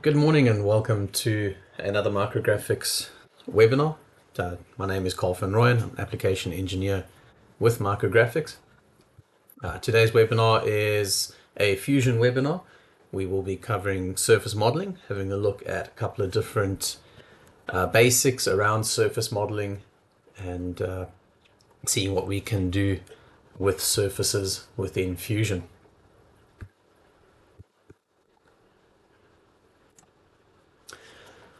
Good morning and welcome to another Micrographics webinar. My name is Carl van Rooyen. I'm an application engineer with Micrographics. Today's webinar is a Fusion webinar. We will be covering surface modeling, having a look at a couple of different basics around surface modeling and seeing what we can do with surfaces within Fusion.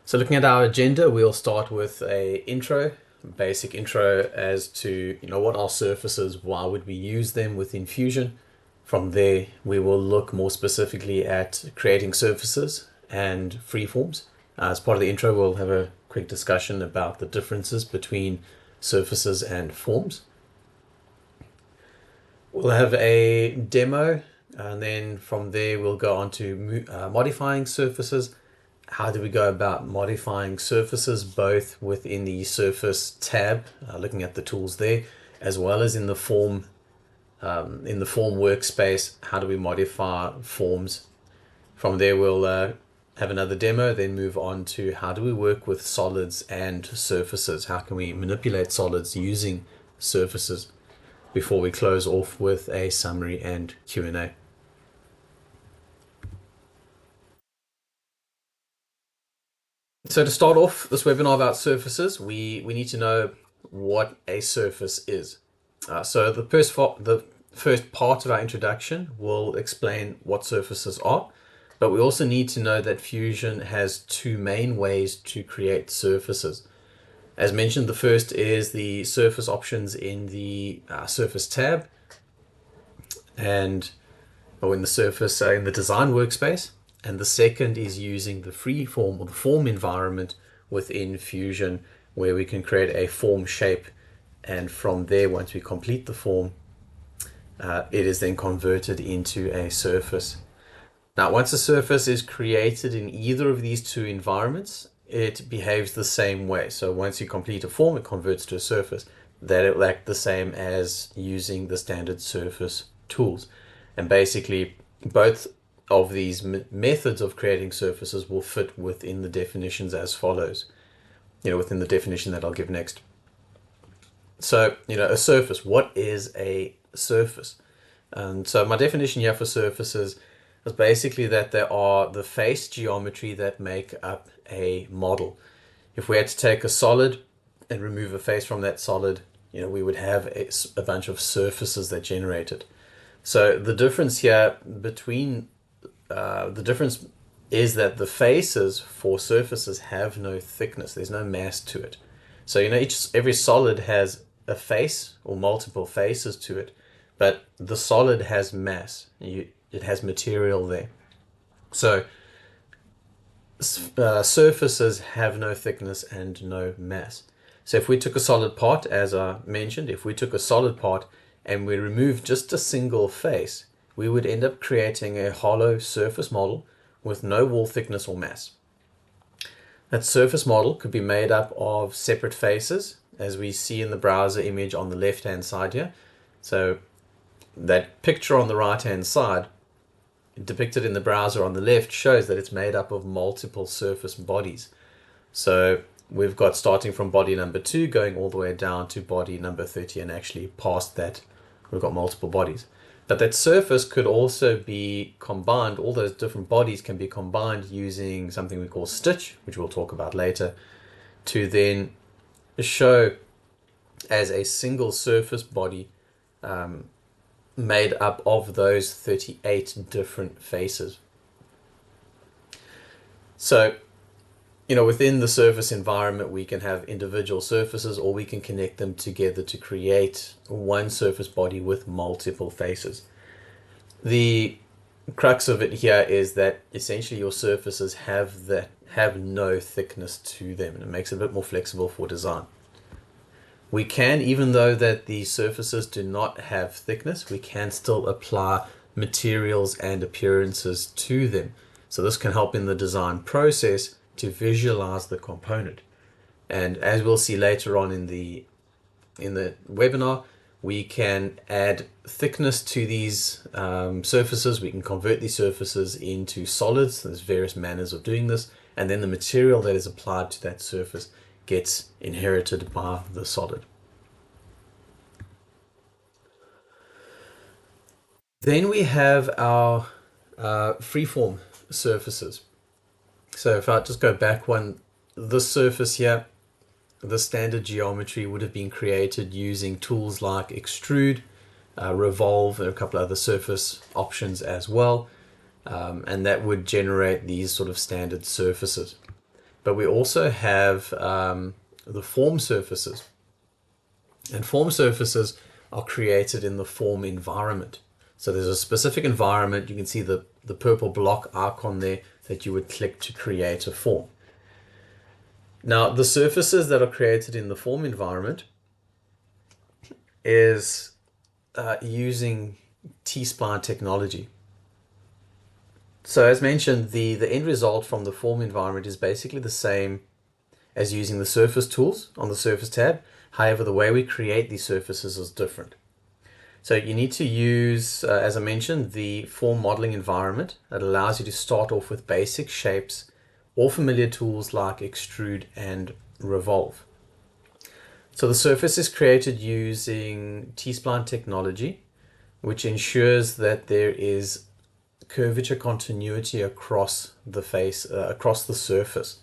So looking at our agenda, we'll start with a basic intro as to what are surfaces, why would we use them within Fusion. From there, we will look more specifically at creating surfaces and freeforms. As part of the intro, we'll have a quick discussion about the differences between surfaces and forms. We'll have a demo, and then from there we'll go on to modifying surfaces. How do we go about modifying surfaces, both within the surface tab, looking at the tools there, as well as in the form workspace? How do we modify forms? From there we'll have another demo, then move on to how do we work with solids and surfaces? How can we manipulate solids using surfaces, before we close off with a summary and Q&A. So to start off this webinar about surfaces, we need to know what a surface is. So the first part of our introduction will explain what surfaces are, but we also need to know that Fusion has two main ways to create surfaces. As mentioned, the first is the surface options in the surface tab, in the design workspace. And the second is using the freeform or the form environment within Fusion, where we can create a form shape. And from there, once we complete the form, it is then converted into a surface. Now, once a surface is created in either of these two environments, it behaves the same way. So once you complete a form, it converts to a surface. That will act the same as using the standard surface tools. And basically, both of these methods of creating surfaces will fit within the definitions as follows, within the definition that I'll give next. So, a surface, what is a surface? And so my definition here for surfaces is basically that there are the face geometry that make up a model. If we had to take a solid and remove a face from that solid, we would have a bunch of surfaces that generate it. So the difference here is that the faces for surfaces have no thickness. There's no mass to it. So every solid has a face or multiple faces to it, but the solid has mass. It has material there. So surfaces have no thickness and no mass. So if we took a solid part, as I mentioned, if we took a solid part and we removed just a single face, we would end up creating a hollow surface model with no wall thickness or mass. That surface model could be made up of separate faces, as we see in the browser image on the left-hand side here. So that picture on the right-hand side, depicted in the browser on the left, shows that it's made up of multiple surface bodies. So we've got starting from body number 2, going all the way down to body number 30, and actually past that, we've got multiple bodies. But that surface could also be combined, all those different bodies can be combined using something we call stitch, which we'll talk about later, to then show as a single surface body made up of those 38 different faces. So, within the surface environment, we can have individual surfaces, or we can connect them together to create one surface body with multiple faces. The crux of it here is that essentially your surfaces have no thickness to them, and it makes it a bit more flexible for design. We can, even though that the surfaces do not have thickness, we can still apply materials and appearances to them. So this can help in the design process to visualize the component. And as we'll see later on in the webinar, We can add thickness to these surfaces. We can convert these surfaces into solids. There's various manners of doing this. And then the material that is applied to that surface gets inherited by the solid. Then we have our freeform surfaces. So if I just go back one, this surface here, the standard geometry would have been created using tools like extrude, revolve, and a couple other surface options as well. And that would generate these sort of standard surfaces. But we also have the form surfaces. And form surfaces are created in the form environment. So there's a specific environment. You can see the purple block icon there that you would click to create a form. Now, the surfaces that are created in the form environment is using T-spline technology. So as mentioned, the end result from the form environment is basically the same as using the surface tools on the surface tab. However, the way we create these surfaces is different. So you need to use, as I mentioned, the form modeling environment that allows you to start off with basic shapes or familiar tools like extrude and revolve. So the surface is created using T-spline technology, which ensures that there is curvature continuity across the face, across the surface.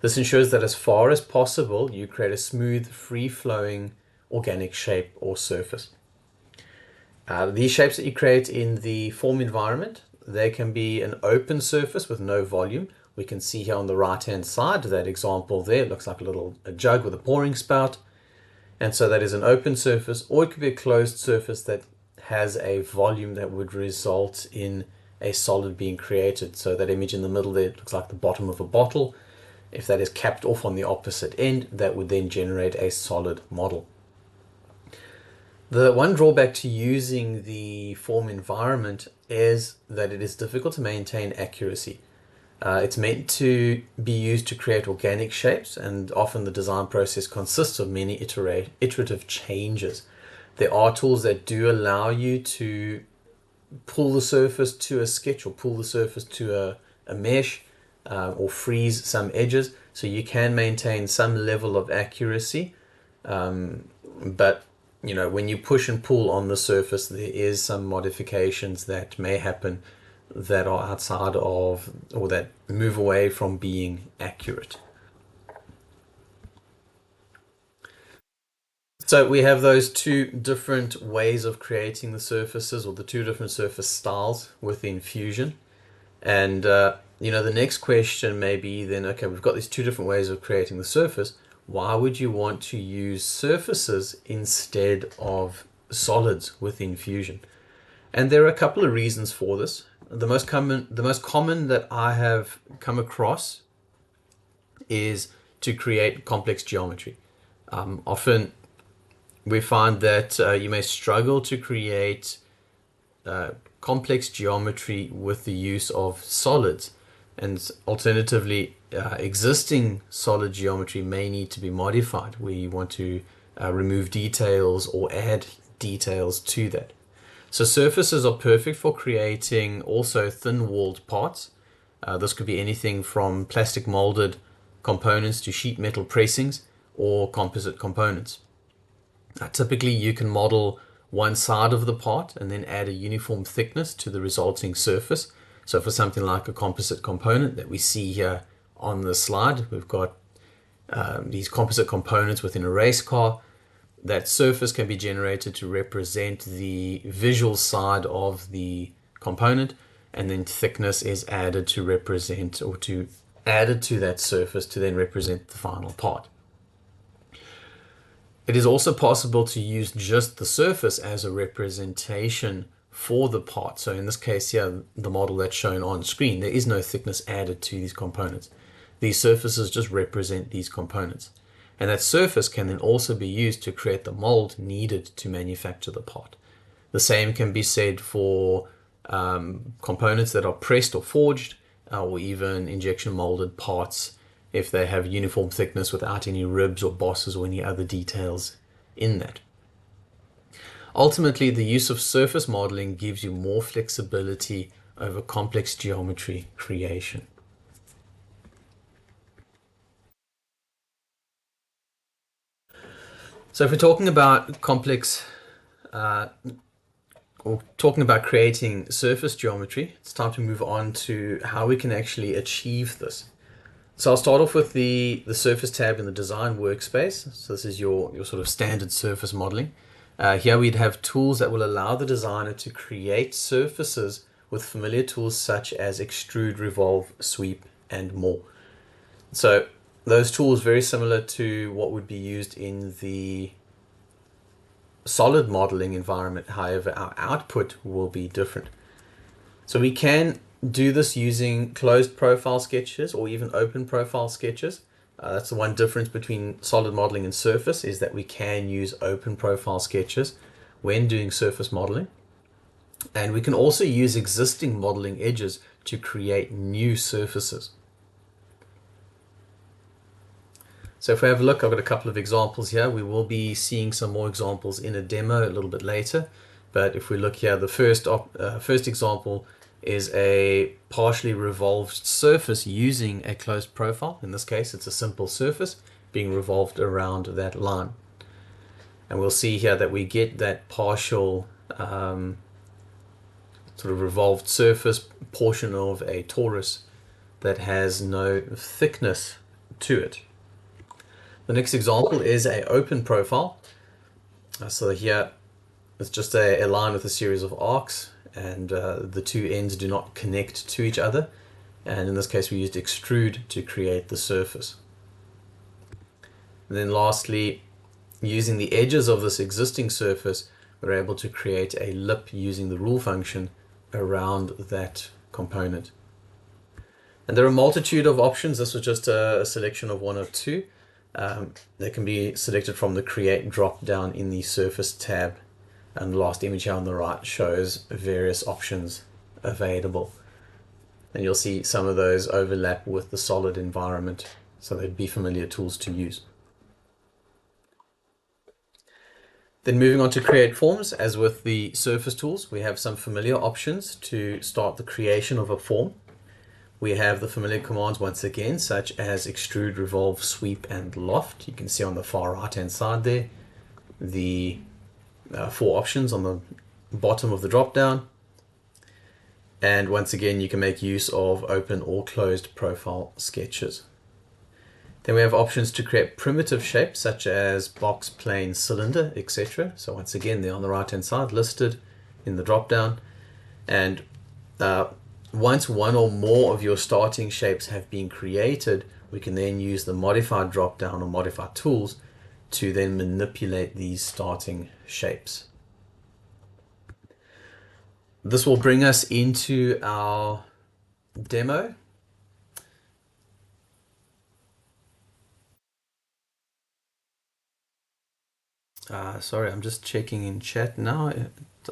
This ensures that as far as possible, you create a smooth, free-flowing organic shape or surface. These shapes that you create in the form environment, they can be an open surface with no volume. We can see here on the right-hand side, that example there, it looks like a jug with a pouring spout. And so that is an open surface, or it could be a closed surface that has a volume that would result in a solid being created. So that image in the middle there looks like the bottom of a bottle. If that is capped off on the opposite end, that would then generate a solid model. The one drawback to using the form environment is that it is difficult to maintain accuracy. It's meant to be used to create organic shapes, and often the design process consists of many iterative changes. There are tools that do allow you to pull the surface to a sketch or pull the surface to a mesh or freeze some edges, so you can maintain some level of accuracy, but you know, when you push and pull on the surface, there is some modifications that may happen that are outside of, or that move away from being accurate. So we have those two different ways of creating the surfaces, or the two different surface styles within Fusion. And you know, the next question may be then, okay, we've got these two different ways of creating the surface. Why would you want to use surfaces instead of solids within Fusion? And there are a couple of reasons for this. The most common that I have come across is to create complex geometry. Often we find that you may struggle to create complex geometry with the use of solids, and alternatively existing solid geometry may need to be modified. We want to remove details or add details to that. So surfaces are perfect for creating also thin-walled parts. This could be anything from plastic molded components to sheet metal pressings or composite components. Typically you can model one side of the part and then add a uniform thickness to the resulting surface. So for something like a composite component that we see here on the slide, we've got these composite components within a race car. That surface can be generated to represent the visual side of the component, and then thickness is added to represent, or to added to that surface to then represent the final part. It is also possible to use just the surface as a representation for the part. So in this case here, the model that's shown on screen, there is no thickness added to these components. These surfaces just represent these components. And that surface can then also be used to create the mold needed to manufacture the part. The same can be said for components that are pressed or forged, or even injection molded parts if they have uniform thickness without any ribs or bosses or any other details in that. Ultimately, the use of surface modeling gives you more flexibility over complex geometry creation. So if we're talking about complex or talking about creating surface geometry, it's time to move on to how we can actually achieve this. So I'll start off with the surface tab in the design workspace. So this is your sort of standard surface modeling. Here we'd have tools that will allow the designer to create surfaces with familiar tools such as extrude, revolve, sweep, and more. So those tools very similar to what would be used in the solid modeling environment. However, our output will be different. So we can do this using closed profile sketches or even open profile sketches. That's the one difference between solid modeling and surface, is that we can use open profile sketches when doing surface modeling. And we can also use existing modeling edges to create new surfaces. So if we have a look, I've got a couple of examples here. We will be seeing some more examples in a demo a little bit later. But if we look here, the first example is a partially revolved surface using a closed profile. In this case, it's a simple surface being revolved around that line. And we'll see here that we get that partial sort of revolved surface portion of a torus that has no thickness to it. The next example is an open profile. So here it's just a line with a series of arcs, and the two ends do not connect to each other. And in this case we used extrude to create the surface. And then lastly, using the edges of this existing surface, we're able to create a lip using the rule function around that component. And there are a multitude of options. This was just a selection of one or two. They can be selected from the create drop down in the surface tab, and the last image here on the right shows various options available, and you'll see some of those overlap with the solid environment, so they'd be familiar tools to use. Then moving on to create forms, as with the surface tools, we have some familiar options to start the creation of a form. We have the familiar commands once again, such as extrude, revolve, sweep, and loft. You can see on the far right hand side there the four options on the bottom of the drop down. And once again, you can make use of open or closed profile sketches. Then we have options to create primitive shapes such as box, plane, cylinder, etc. So once again, they're on the right hand side listed in the drop down. And once one or more of your starting shapes have been created, we can then use the modify drop down or modify tools to then manipulate these starting shapes. This will bring us into our demo. Sorry, I'm just checking in chat now.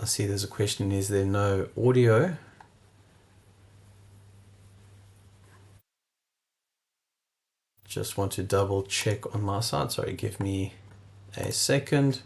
I see there's a question, is there no audio? Just want to double check on my side. Sorry, give me a second.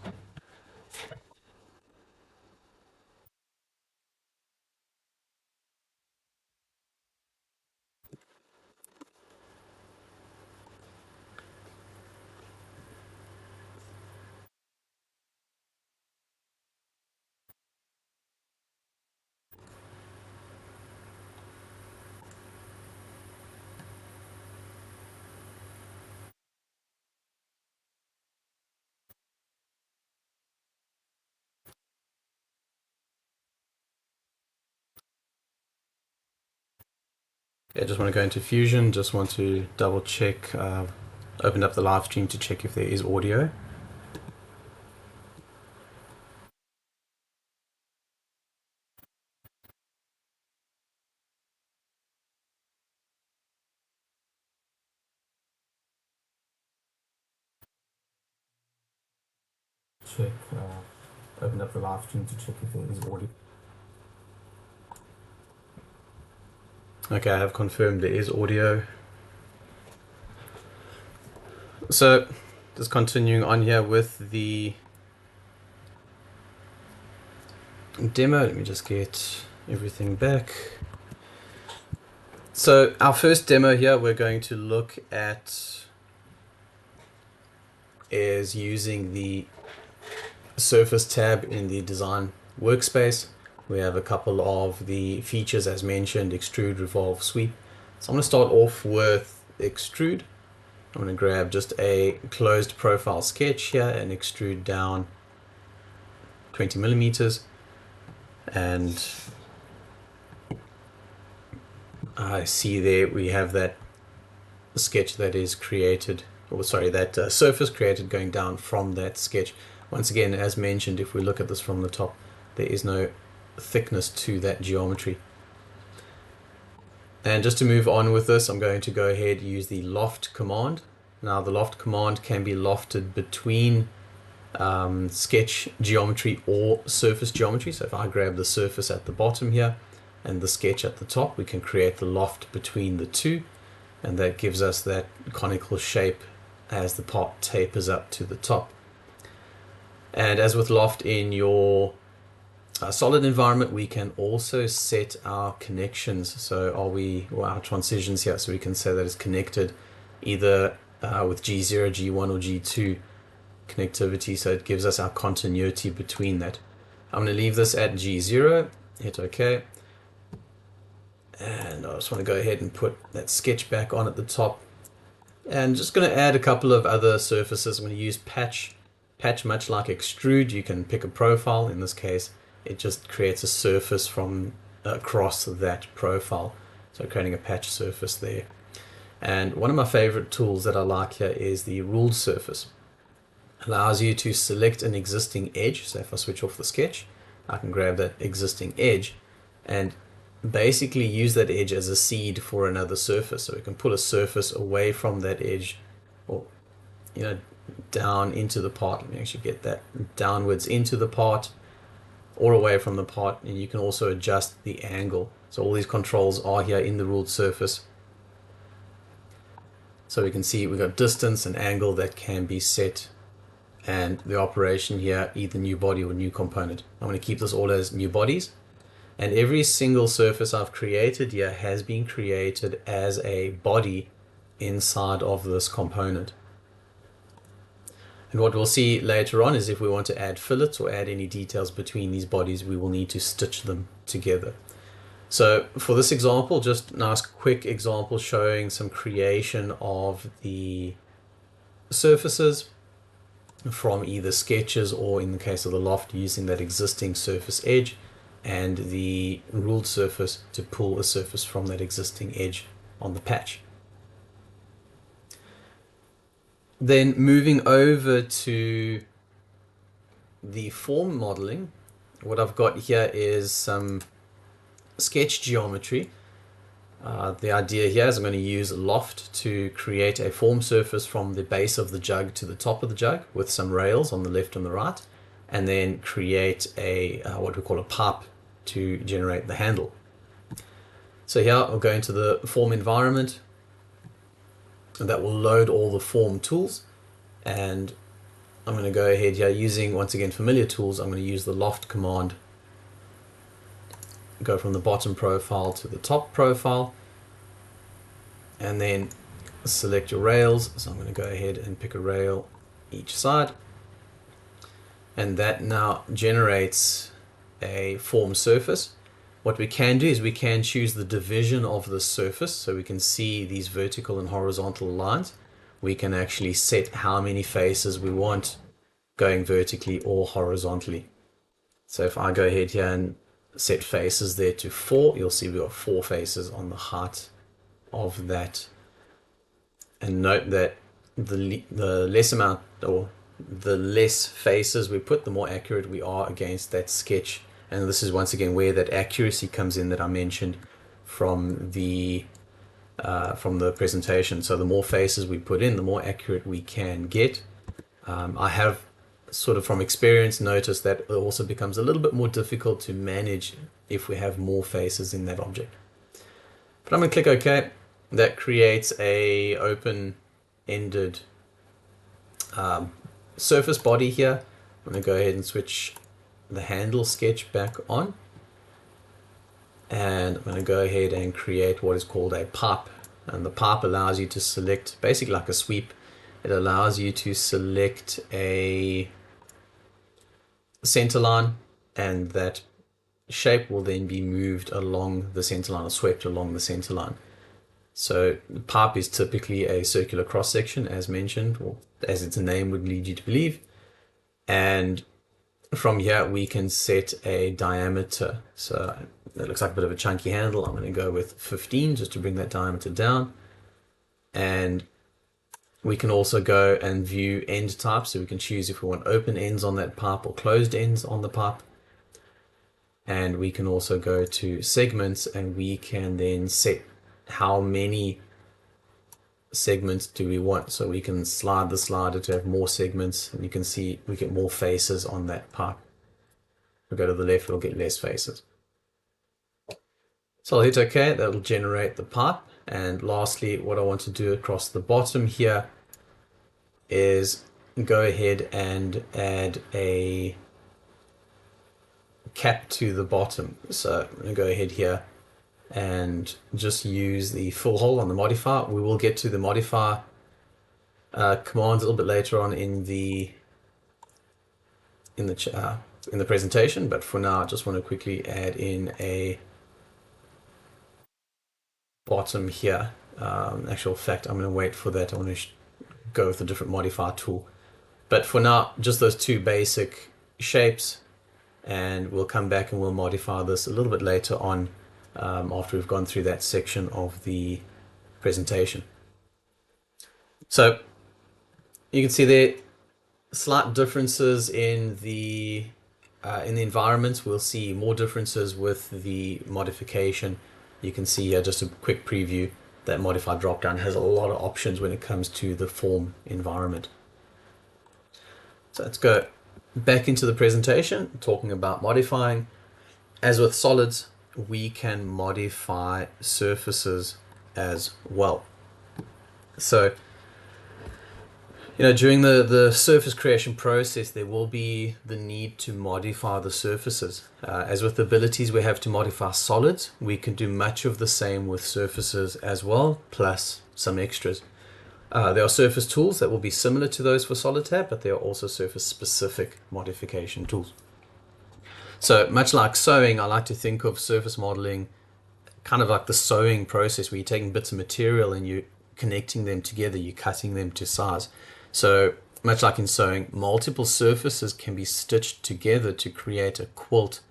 I just want to go into Fusion, just want to double check, open up the live stream to check if there is audio. Check, open up the live stream to check if there is audio. Okay, I have confirmed there is audio. So just continuing on here with the demo. Let me just get everything back. So our first demo here we're going to look at is using the surface tab in the design workspace. We have a couple of the features as mentioned: extrude, revolve, sweep. So I'm going to start off with extrude. I'm going to grab just a closed profile sketch here and extrude down 20 millimeters, and I see there we have that sketch that is created, or sorry, that surface created going down from that sketch. Once again, as mentioned, if we look at this from the top, there is no thickness to that geometry. And just to move on with this, I'm going to go ahead and use the loft command. Now the loft command can be lofted between sketch geometry or surface geometry. So if I grab the surface at the bottom here and the sketch at the top, we can create the loft between the two, and that gives us that conical shape as the part tapers up to the top. And as with loft in your solid environment, we can also set our connections. So our transitions here, so we can say that it's connected either with G0, G1 or G2 connectivity, so it gives us our continuity between that. I'm going to leave this at G0, hit OK, and I just want to go ahead and put that sketch back on at the top, and just going to add a couple of other surfaces. I'm going to use patch. Much like extrude, you can pick a profile. In this case, it just creates a surface from across that profile, so creating a patch surface there. And one of my favorite tools that I like here is the ruled surface. Allows you to select an existing edge. So if I switch off the sketch, I can grab that existing edge and basically use that edge as a seed for another surface. So we can pull a surface away from that edge, or down into the part. Let me actually get that downwards into the part or away from the part, and you can also adjust the angle. So all these controls are here in the ruled surface. So we can see we've got distance and angle that can be set, and the operation here, either new body or new component. I'm going to keep this all as new bodies, and every single surface I've created here has been created as a body inside of this component. And what we'll see later on is if we want to add fillets or add any details between these bodies, we will need to stitch them together. So for this example, just a nice quick example showing some creation of the surfaces from either sketches or, in the case of the loft, using that existing surface edge and the ruled surface to pull a surface from that existing edge on the patch. Then moving over to the form modeling, what I've got here is some sketch geometry. The idea here is I'm going to use loft to create a form surface from the base of the jug to the top of the jug with some rails on the left and the right, and then create a what we call a pipe to generate the handle. So here I'll go into the form environment, and that will load all the form tools, and I'm going to go ahead here using, once again, familiar tools. I'm going to use the loft command, go from the bottom profile to the top profile, and then select your rails. So I'm going to go ahead and pick a rail each side, and that now generates a form surface. What we can do is we can choose the division of the surface, so we can see these vertical and horizontal lines. We can actually set how many faces we want going vertically or horizontally. So if I go ahead here and set faces there to 4, you'll see we've got 4 faces on the height of that. And note that the less amount, or the less faces we put, the more accurate we are against that sketch. And this is once again where that accuracy comes in that I mentioned from the presentation. So the more faces we put in, the more accurate we can get. I have sort of from experience noticed that it also becomes a little bit more difficult to manage if we have more faces in that object. But I'm going to click OK. That creates a open-ended surface body here. I'm going to go ahead and switch the handle sketch back on, and I'm going to go ahead and create what is called a pipe. And the pipe allows you to select, basically like a sweep, it allows you to select a center line, and that shape will then be moved along the center line or swept along the center line. So the pipe is typically a circular cross section, as mentioned, or as its name would lead you to believe. And from here we can set a diameter. So that looks like a bit of a chunky handle. I'm going to go with 15 just to bring that diameter down. And we can also go and view end type, so we can choose if we want open ends on that pipe or closed ends on the pipe. And we can also go to segments, and we can then set how many segments do we want. So we can slide the slider to have more segments, and you can see we get more faces on that pipe. If we go to the left, we'll get less faces. So I'll hit OK, that'll generate the pipe. And lastly, what I want to do across the bottom here is go ahead and add a cap to the bottom. So I'm going to go ahead here and just use the fill hole on the modifier. We will get to the modifier commands a little bit later on in the presentation, but for now I just want to quickly add in a bottom here. Actual fact, I'm going to wait for that. I want to go with a different modifier tool, but for now just those two basic shapes, and we'll come back and we'll modify this a little bit later on after we've gone through that section of the presentation. So you can see there slight differences in the environments. We'll see more differences with the modification. You can see here just a quick preview. That modify dropdown has a lot of options when it comes to the form environment. So let's go back into the presentation talking about modifying. As with solids, we can modify surfaces as well. So during the surface creation process, there will be the need to modify the surfaces. As with the abilities we have to modify solids, we can do much of the same with surfaces as well, plus some extras. There are surface tools that will be similar to those for SolidTab, but there are also surface specific modification tools. So much like sewing, I like to think of surface modeling kind of like the sewing process, where you're taking bits of material and you're connecting them together, you're cutting them to size. So much like in sewing, multiple surfaces can be stitched together to create a quilt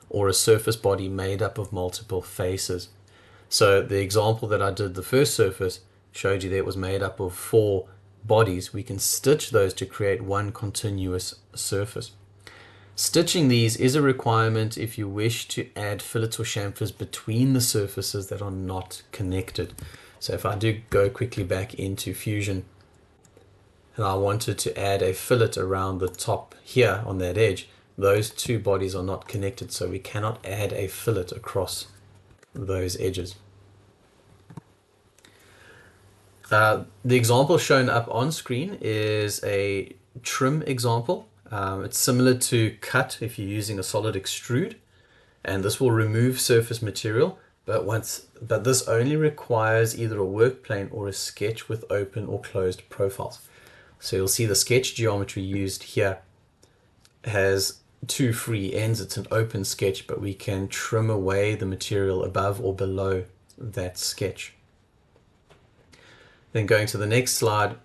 or a surface body made up of multiple faces. So the example that I did, the first surface, showed you that it was made up of 4 bodies. We can stitch those to create one continuous surface. Stitching these is a requirement if you wish to add fillets or chamfers between the surfaces that are not connected. So if I do go quickly back into Fusion, and I wanted to add a fillet around the top here on that edge, those 2 bodies are not connected, so we cannot add a fillet across those edges. The example shown up on screen is a trim example. It's similar to cut if you're using a solid extrude, and this will remove surface material, but this only requires either a work plane or a sketch with open or closed profiles. So you'll see the sketch geometry used here has 2 free ends. It's an open sketch, but we can trim away the material above or below that sketch. Then going to the next slide,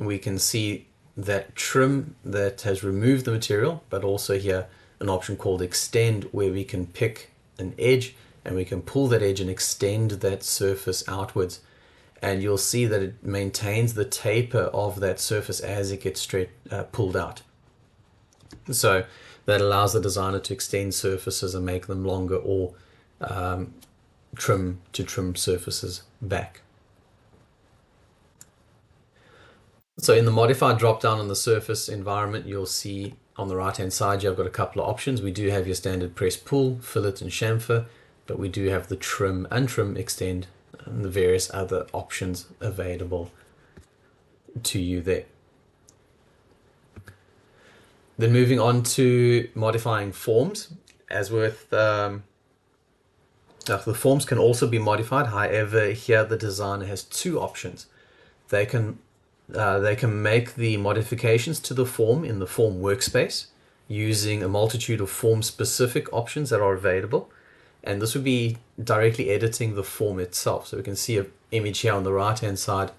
we can see that trim that has removed the material, but also here an option called extend, where we can pick an edge and we can pull that edge and extend that surface outwards. And you'll see that it maintains the taper of that surface as it gets pulled out. So that allows the designer to extend surfaces and make them longer, or trim surfaces back. So in the modify drop down on the surface environment, you'll see on the right hand side here I've got a couple of options. We do have your standard press pull, fillet and chamfer, but we do have the trim, untrim, extend, and the various other options available to you there. Then moving on to modifying forms, as with the forms can also be modified. However, here the designer has two options. They can make the modifications to the form in the form workspace using a multitude of form specific options that are available. And this would be directly editing the form itself. So we can see an image here on the right hand side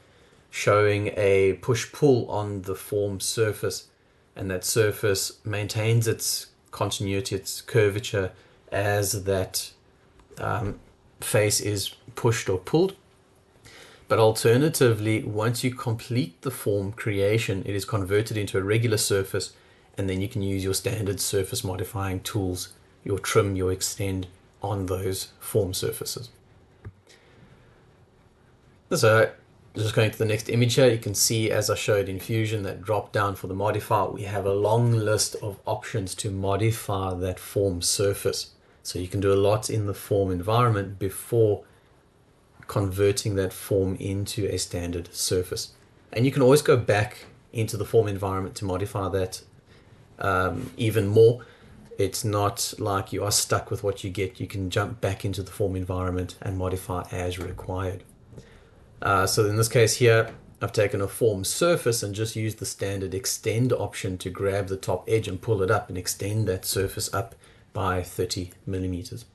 showing a push-pull on the form surface, and that surface maintains its continuity, its curvature, as that face is pushed or pulled. But alternatively, once you complete the form creation, it is converted into a regular surface, and then you can use your standard surface modifying tools, your trim, your extend, on those form surfaces. So just going to the next image here, you can see, as I showed in Fusion, that drop down for the modifier, we have a long list of options to modify that form surface. So you can do a lot in the form environment before converting that form into a standard surface. And you can always go back into the form environment to modify that even more. It's not like you are stuck with what you get. You can jump back into the form environment and modify as required. So in this case here, I've taken a form surface and just used the standard extend option to grab the top edge and pull it up and extend that surface up by 30 millimeters.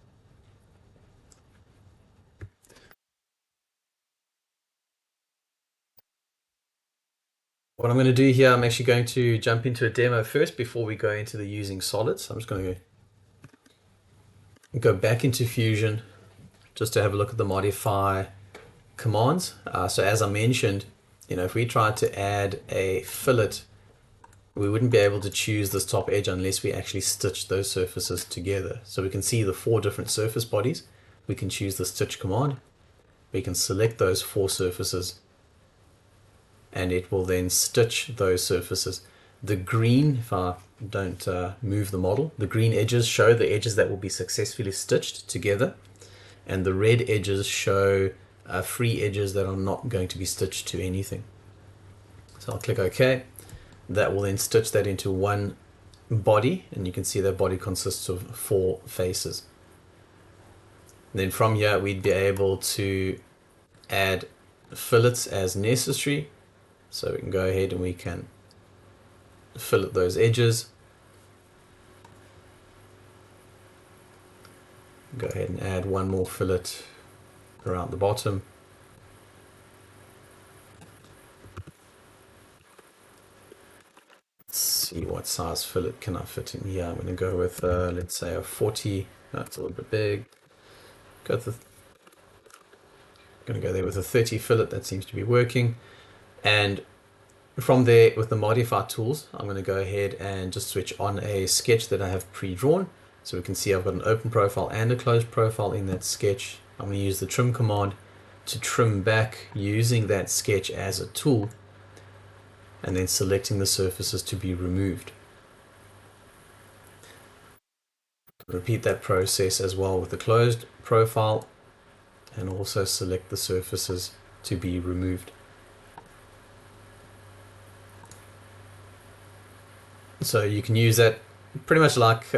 What I'm going to do here, I'm actually going to jump into a demo first before we go into the using solids. I'm just going to go back into Fusion just to have a look at the modify commands. So as I mentioned, if we tried to add a fillet, we wouldn't be able to choose this top edge unless we actually stitch those surfaces together. So we can see the 4 different surface bodies. We can choose the stitch command. We can select those 4 surfaces, and it will then stitch those surfaces. The green, if I don't move the model, the green edges show the edges that will be successfully stitched together, and the red edges show free edges that are not going to be stitched to anything. So I'll click OK. That will then stitch that into one body, and you can see that body consists of 4 faces. And then from here we'd be able to add fillets as necessary. So we can go ahead and we can fillet those edges. Go ahead and add one more fillet around the bottom. Let's see what size fillet can I fit in here. I'm going to go with let's say a 40. That's a little bit big. I'm going to go there with a 30 fillet. That seems to be working. And from there, with the modify tools, I'm going to go ahead and just switch on a sketch that I have pre-drawn. So we can see I've got an open profile and a closed profile in that sketch. I'm going to use the trim command to trim back using that sketch as a tool, and then selecting the surfaces to be removed. Repeat that process as well with the closed profile, and also select the surfaces to be removed. So you can use that pretty much like the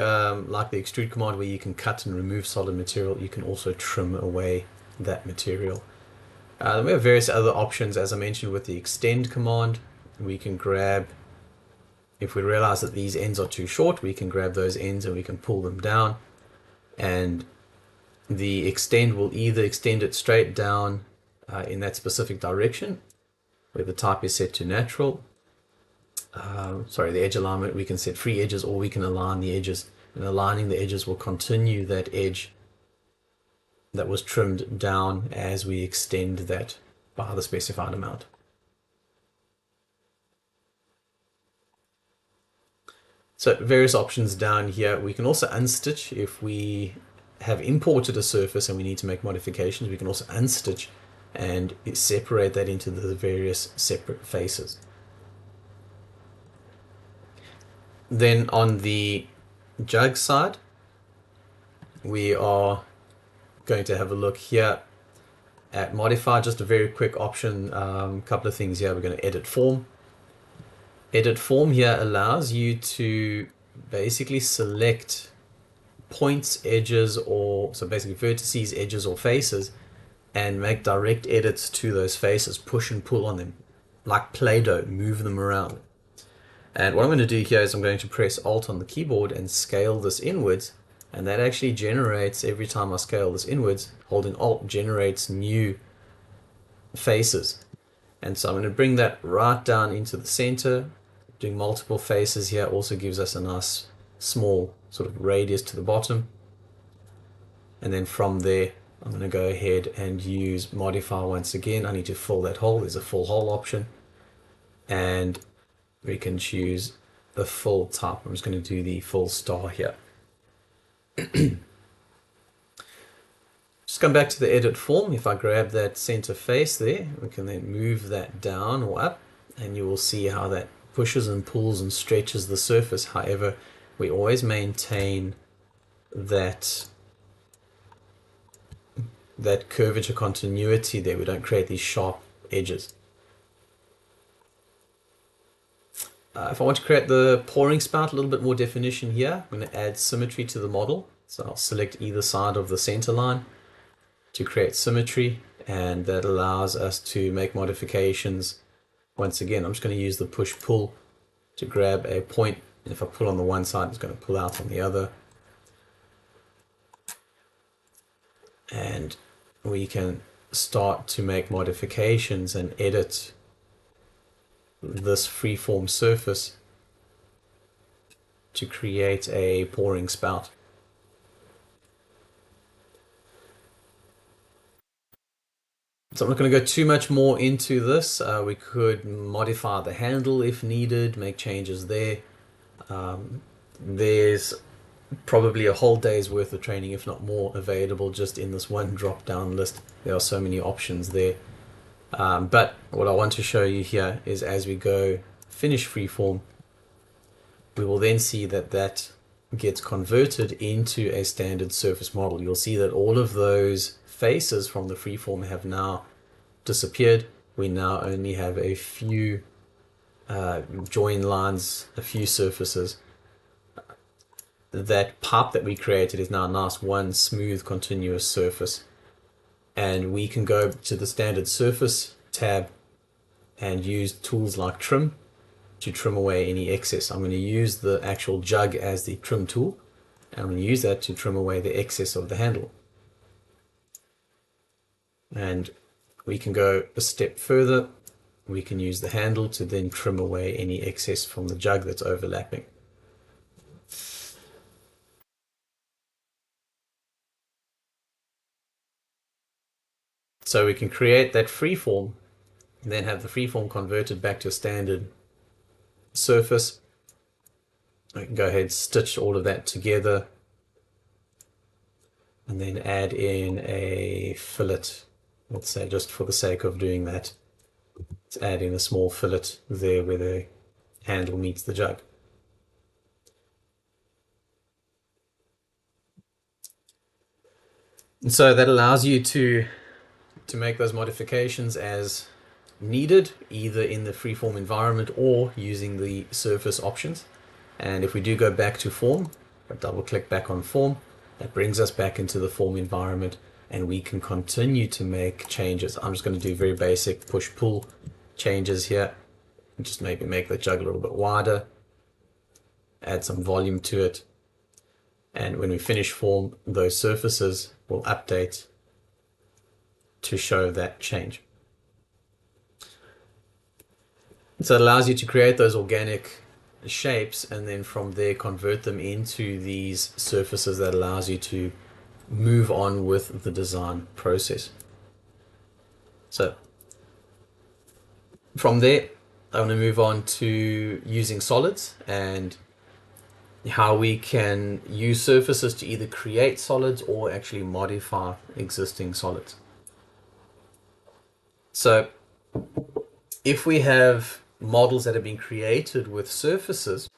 extrude command, where you can cut and remove solid material. You can also trim away that material. Then we have various other options, as I mentioned, with the extend command. We can grab, if we realize that these ends are too short, we can grab those ends and we can pull them down. And the extend will either extend it straight down in that specific direction, where the type is set to natural. The edge alignment, we can set free edges, or we can align the edges, and aligning the edges will continue that edge that was trimmed down as we extend that by the specified amount. So various options down here. We can also unstitch if we have imported a surface and we need to make modifications. We can also unstitch and separate that into the various separate faces. Then on the jug side, we are going to have a look here at modify. Just a very quick option, couple of things here. We're going to edit form. Edit form here allows you to basically select points, edges, or so basically vertices, edges, or faces, and make direct edits to those faces, push and pull on them like Play-Doh, move them around. And what I'm going to do here is I'm going to press Alt on the keyboard and scale this inwards, and that actually generates, every time I scale this inwards, holding Alt generates new faces. And so I'm going to bring that right down into the center. Doing multiple faces here also gives us a nice small sort of radius to the bottom. And then from there, I'm going to go ahead and use modify once again. I need to fill that hole. There's a full hole option. And we can choose the full type. I'm just going to do the full star here. Just come back to the edit form. If I grab that center face there, we can then move that down or up, and you will see how that pushes and pulls and stretches the surface. However, we always maintain that curvature continuity there. We don't create these sharp edges. If I want to create the pouring spout, a little bit more definition here, I'm going to add symmetry to the model. So I'll select either side of the center line to create symmetry, and that allows us to make modifications. Once again, I'm just going to use the push-pull to grab a point. If I pull on the one side, it's going to pull out on the other. And we can start to make modifications and edit this freeform surface to create a pouring spout. So I'm not going to go too much more into this. We could modify the handle if needed, make changes there. There's probably a whole day's worth of training, if not more, available just in this one drop-down list. There are so many options there. But what I want to show you here is as we go finish freeform, we will then see that that gets converted into a standard surface model. You'll see that all of those faces from the freeform have now disappeared. We now only have a few join lines, a few surfaces. That pipe that we created is now a nice one smooth continuous surface. And we can go to the standard surface tab and use tools like trim to trim away any excess. I'm going to use the actual jug as the trim tool, and I'm going to use that to trim away the excess of the handle. And we can go a step further. We can use the handle to then trim away any excess from the jug that's overlapping. So we can create that freeform, and then have the freeform converted back to a standard surface. I can go ahead and stitch all of that together, and then add in a fillet. Let's say, just for the sake of doing that, let's add in a small fillet there where the handle meets the jug. And so that allows you to make those modifications as needed, either in the freeform environment or using the surface options. And if we do go back to form, double click back on form, that brings us back into the form environment, and we can continue to make changes. I'm just going to do very basic push-pull changes here, and just maybe make the jug a little bit wider, add some volume to it, and when we finish form, those surfaces will update to show that change. So it allows you to create those organic shapes, and then from there convert them into these surfaces that allows you to move on with the design process. So from there, I want to move on to using solids and how we can use surfaces to either create solids or actually modify existing solids. So if we have models that have been created with surfaces,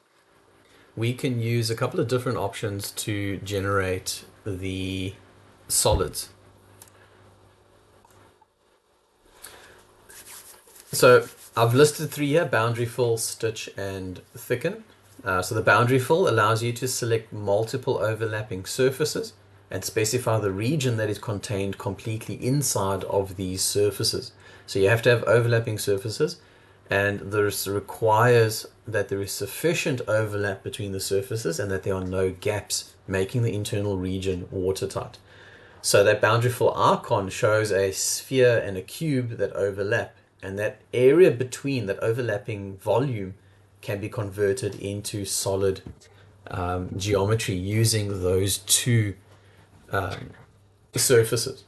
we can use a couple of different options to generate the solids. So I've listed three here: boundary fill, stitch, and thicken. So the boundary fill allows you to select multiple overlapping surfaces and specify the region that is contained completely inside of these surfaces. So you have to have overlapping surfaces, and this requires that there is sufficient overlap between the surfaces and that there are no gaps, making the internal region watertight. So that boundary fill icon shows a sphere and a cube that overlap, and that area between that overlapping volume can be converted into solid geometry using those two surfaces.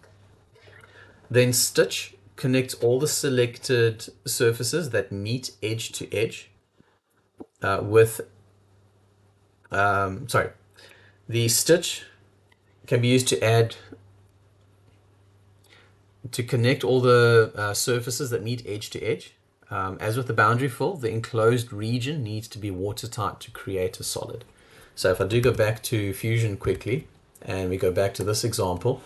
Then stitch connects all the selected surfaces that meet edge to edge the stitch can be used to connect all the surfaces that meet edge to edge. As with the boundary fill, the enclosed region needs to be watertight to create a solid. So if I do go back to Fusion quickly, and we go back to this example,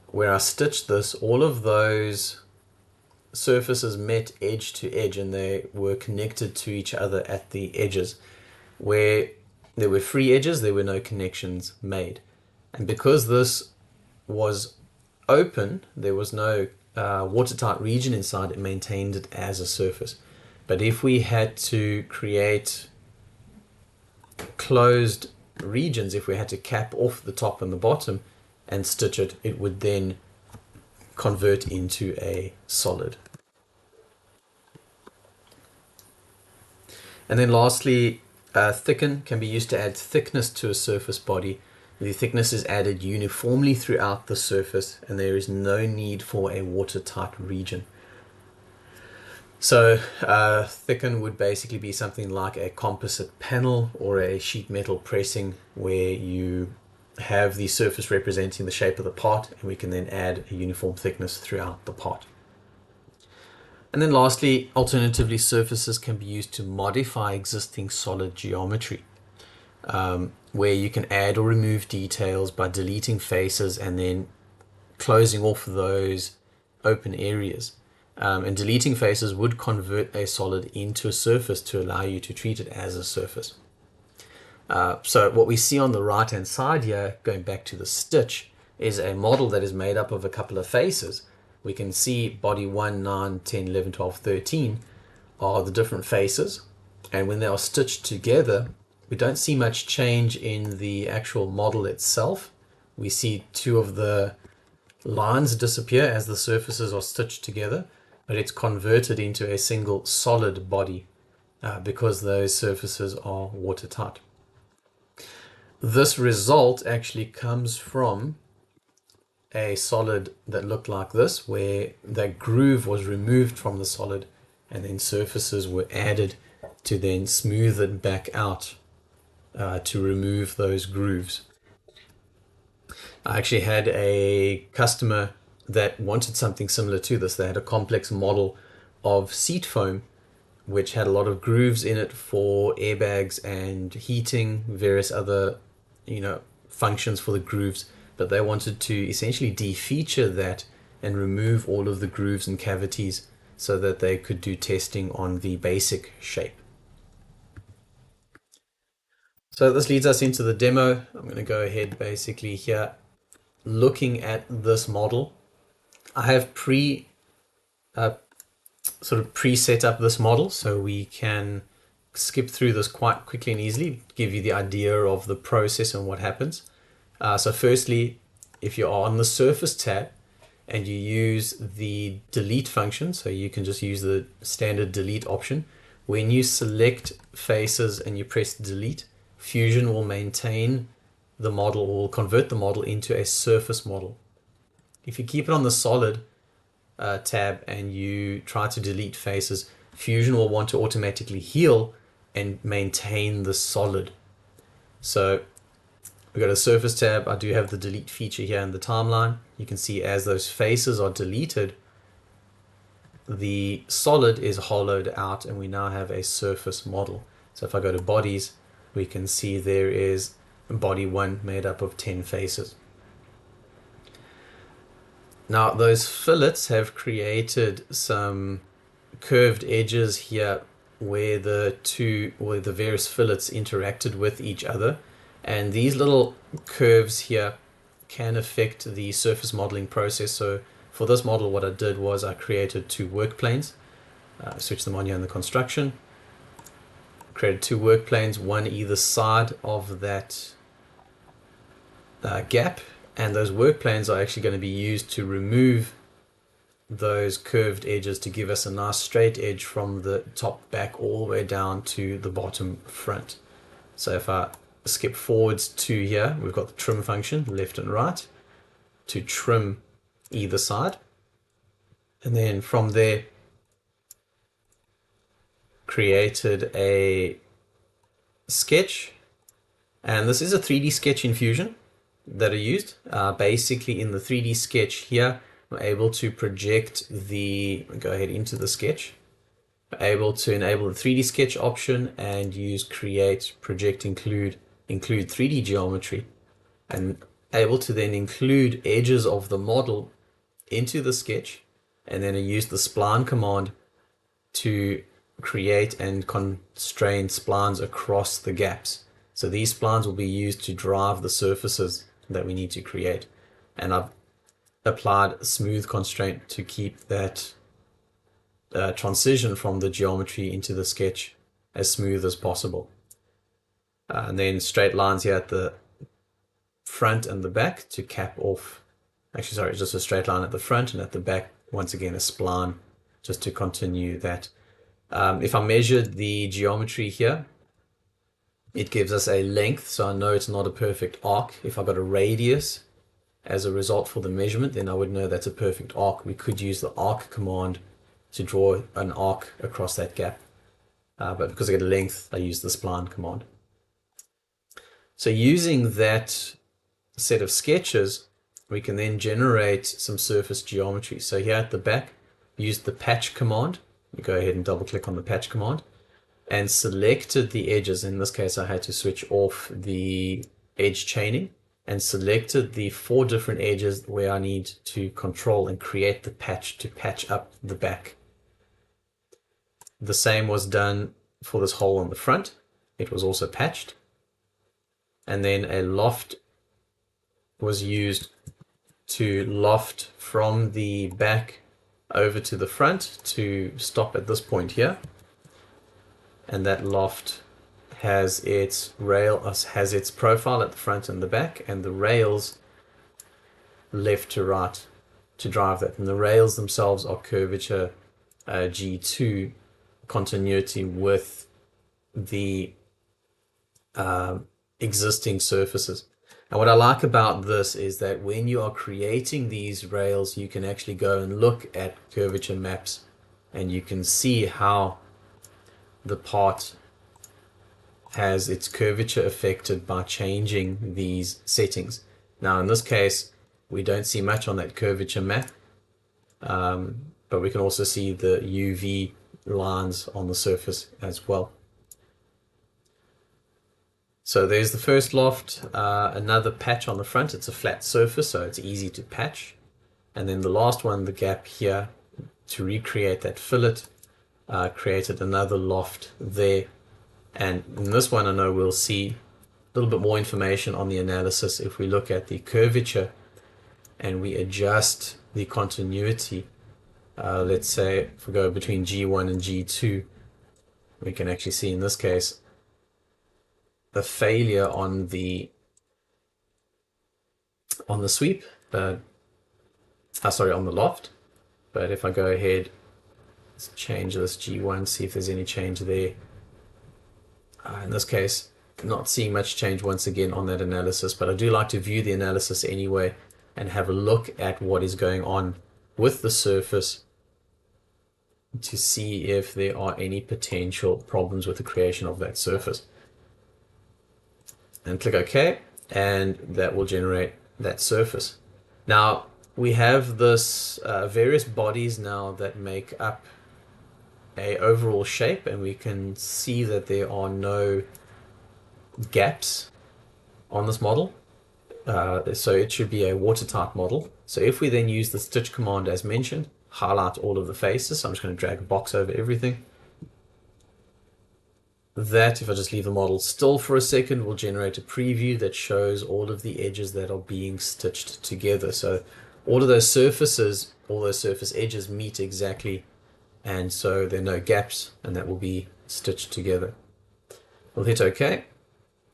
where I stitched this, all of those surfaces met edge to edge and they were connected to each other at the edges. Where there were free edges, there were no connections made. And because this was open, there was no watertight region inside, it maintained it as a surface. But if we had to create closed regions, if we had to cap off the top and the bottom and stitch it, it would then convert into a solid. And then lastly, thicken can be used to add thickness to a surface body. The thickness is added uniformly throughout the surface, and there is no need for a watertight region. So thicken would basically be something like a composite panel or a sheet metal pressing, where you have the surface representing the shape of the part, and we can then add a uniform thickness throughout the part. And then lastly, alternatively, surfaces can be used to modify existing solid geometry, where you can add or remove details by deleting faces and then closing off those open areas. And deleting faces would convert a solid into a surface to allow you to treat it as a surface. So what we see on the right hand side here, going back to the stitch, is a model that is made up of a couple of faces. We can see body 1, 9, 10, 11, 12, 13 are the different faces, and when they are stitched together, we don't see much change in the actual model itself. We see two of the lines disappear as the surfaces are stitched together, but it's converted into a single solid body because those surfaces are watertight. This result actually comes from a solid that looked like this, where that groove was removed from the solid and then surfaces were added to then smooth it back out to remove those grooves. I actually had a customer that wanted something similar to this. They had a complex model of seat foam which had a lot of grooves in it for airbags and heating, various other functions for the grooves, but they wanted to essentially de-feature that and remove all of the grooves and cavities so that they could do testing on the basic shape. So this leads us into the demo. I'm going to go ahead basically here, looking at this model. I have pre-set up this model so we can skip through this quite quickly and easily, give you the idea of the process and what happens. So firstly, if you are on the surface tab and you use the delete function, so you can just use the standard delete option. When you select faces and you press delete, Fusion will maintain the model, or will convert the model into a surface model. If you keep it on the solid tab and you try to delete faces, Fusion will want to automatically heal and maintain the solid. So we've got a surface tab. I do have the delete feature here in the timeline. You can see as those faces are deleted, the solid is hollowed out and we now have a surface model. So if I go to bodies, we can see there is body 1 made up of 10 faces. Now those fillets have created some curved edges here where the various fillets interacted with each other, and these little curves here can affect the surface modeling process. So for this model, what I did was I created two work planes, switch them on here in the construction, created two work planes, one either side of that gap, and those work planes are actually going to be used to remove those curved edges to give us a nice straight edge from the top back all the way down to the bottom front. So if I skip forwards to here, we've got the trim function left and right to trim either side, and then from there created a sketch, and this is a 3D sketch in Fusion that are used. Basically in the 3D sketch here, we're able to project go ahead into the sketch, we're able to enable the 3D sketch option and use create, project, include 3D geometry, and able to then include edges of the model into the sketch, and then I use the spline command to create and constrain splines across the gaps. So these splines will be used to drive the surfaces that we need to create, and I've applied a smooth constraint to keep that transition from the geometry into the sketch as smooth as possible. And then straight lines here at the front and the back to cap off, actually sorry, just a straight line at the front, and at the back once again a spline just to continue that. If I measured the geometry here, it gives us a length, so I know it's not a perfect arc. If I got a radius as a result for the measurement, then I would know that's a perfect arc. We could use the arc command to draw an arc across that gap, but because I get a length, I use the spline command. So using that set of sketches, we can then generate some surface geometry. So here at the back, use the patch command. We go ahead and double click on the patch command and selected the edges. In this case, I had to switch off the edge chaining and selected the 4 different edges where I need to control and create the patch to patch up the back. The same was done for this hole on the front. It was also patched. And then a loft was used to loft from the back over to the front to stop at this point here. And that loft has its has its profile at the front and the back, and the rails left to right to drive that. And the rails themselves are curvature G2 continuity with the existing surfaces. And what I like about this is that when you are creating these rails, you can actually go and look at curvature maps and you can see how the part has its curvature affected by changing these settings. Now in this case, we don't see much on that curvature map, but we can also see the UV lines on the surface as well. So there's the first loft, another patch on the front. It's a flat surface, so it's easy to patch. And then the last one, the gap here, to recreate that fillet, created another loft there. And in this one, I know we'll see a little bit more information on the analysis if we look at the curvature and we adjust the continuity. Let's say if we go between G1 and G2, we can actually see in this case the failure on the sweep, sorry, on the loft. But if I go ahead, let's change this G1, see if there's any change there. In this case, not seeing much change once again on that analysis, but I do like to view the analysis anyway and have a look at what is going on with the surface to see if there are any potential problems with the creation of that surface. And click OK, and that will generate that surface. Now we have this various bodies now that make up a overall shape, and we can see that there are no gaps on this model, so it should be a watertight model. So if we then use the stitch command as mentioned, highlight all of the faces. So I'm just going to drag a box over everything. That, if I just leave the model still for a second, will generate a preview that shows all of the edges that are being stitched together. So all of those surfaces, all those surface edges meet exactly, and so there are no gaps, and that will be stitched together. We'll hit OK,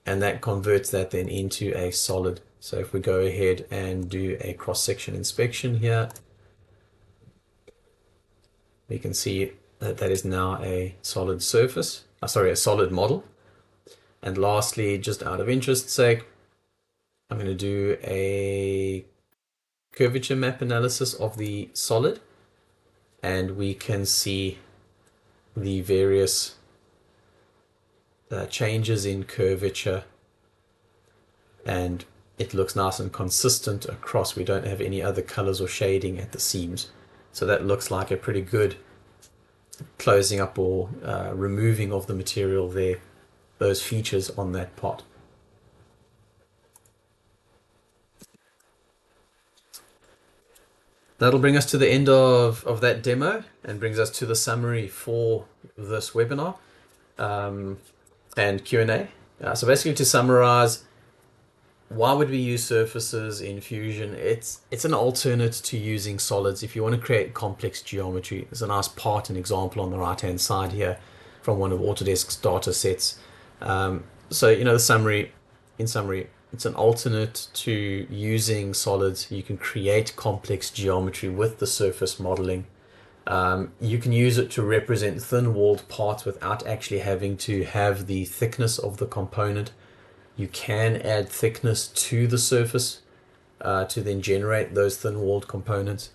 and that converts that then into a solid. So if we go ahead and do a cross-section inspection here, we can see that that is now a solid surface, sorry, a solid model. And lastly, just out of interest's sake, I'm going to do a curvature map analysis of the solid, and we can see the various changes in curvature, and it looks nice and consistent across. We don't have any other colors or shading at the seams. So that looks like a pretty good closing up or removing of the material there, those features on that part. That'll bring us to the end of that demo and brings us to the summary for this webinar and Q&A. So basically, to summarize, why would we use surfaces in Fusion? It's an alternate to using solids. If you want to create complex geometry, there's a nice part and example on the right hand side here from one of Autodesk's data sets. So, you know, in summary, it's an alternate to using solids. You can create complex geometry with the surface modeling. You can use it to represent thin-walled parts without actually having to have the thickness of the component. You can add thickness to the surface to then generate those thin-walled components.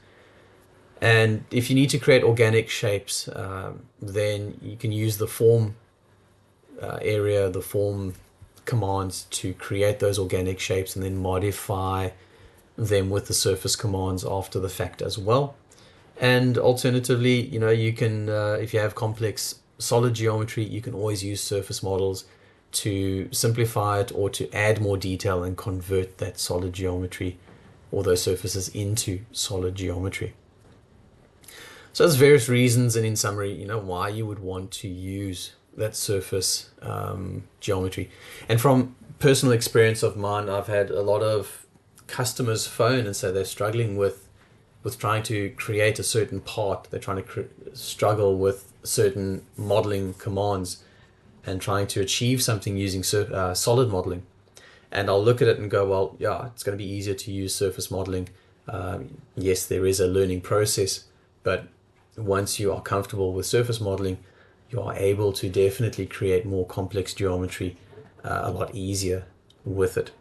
And if you need to create organic shapes, then you can use the form area, the form commands to create those organic shapes and then modify them with the surface commands after the fact as well. And alternatively, you know, you can, if you have complex solid geometry, you can always use surface models to simplify it or to add more detail and convert that solid geometry or those surfaces into solid geometry. So there's various reasons, and in summary, you know, why you would want to use that surface geometry. And from personal experience of mine, I've had a lot of customers phone and say they're struggling with trying to create a certain part. They're trying to struggle with certain modeling commands and trying to achieve something using solid modeling. And I'll look at it and go, well, yeah, it's going to be easier to use surface modeling. Yes, there is a learning process, but once you are comfortable with surface modeling, you are able to definitely create more complex geometry a lot easier with it.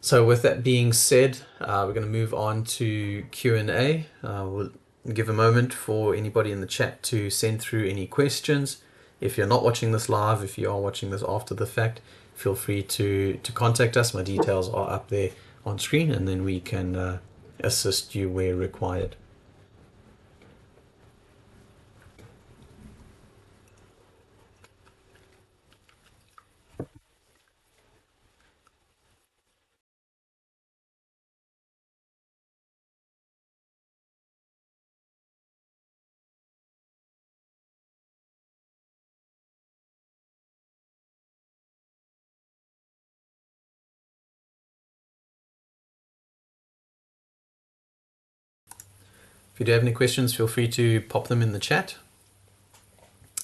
So with that being said, we're going to move on to Q&A. We'll give a moment for anybody in the chat to send through any questions. If you're not watching this live, if you are watching this after the fact, feel free to contact us. My details are up there on screen, and then we can assist you where required. If you do have any questions, feel free to pop them in the chat,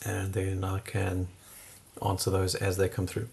and then I can answer those as they come through.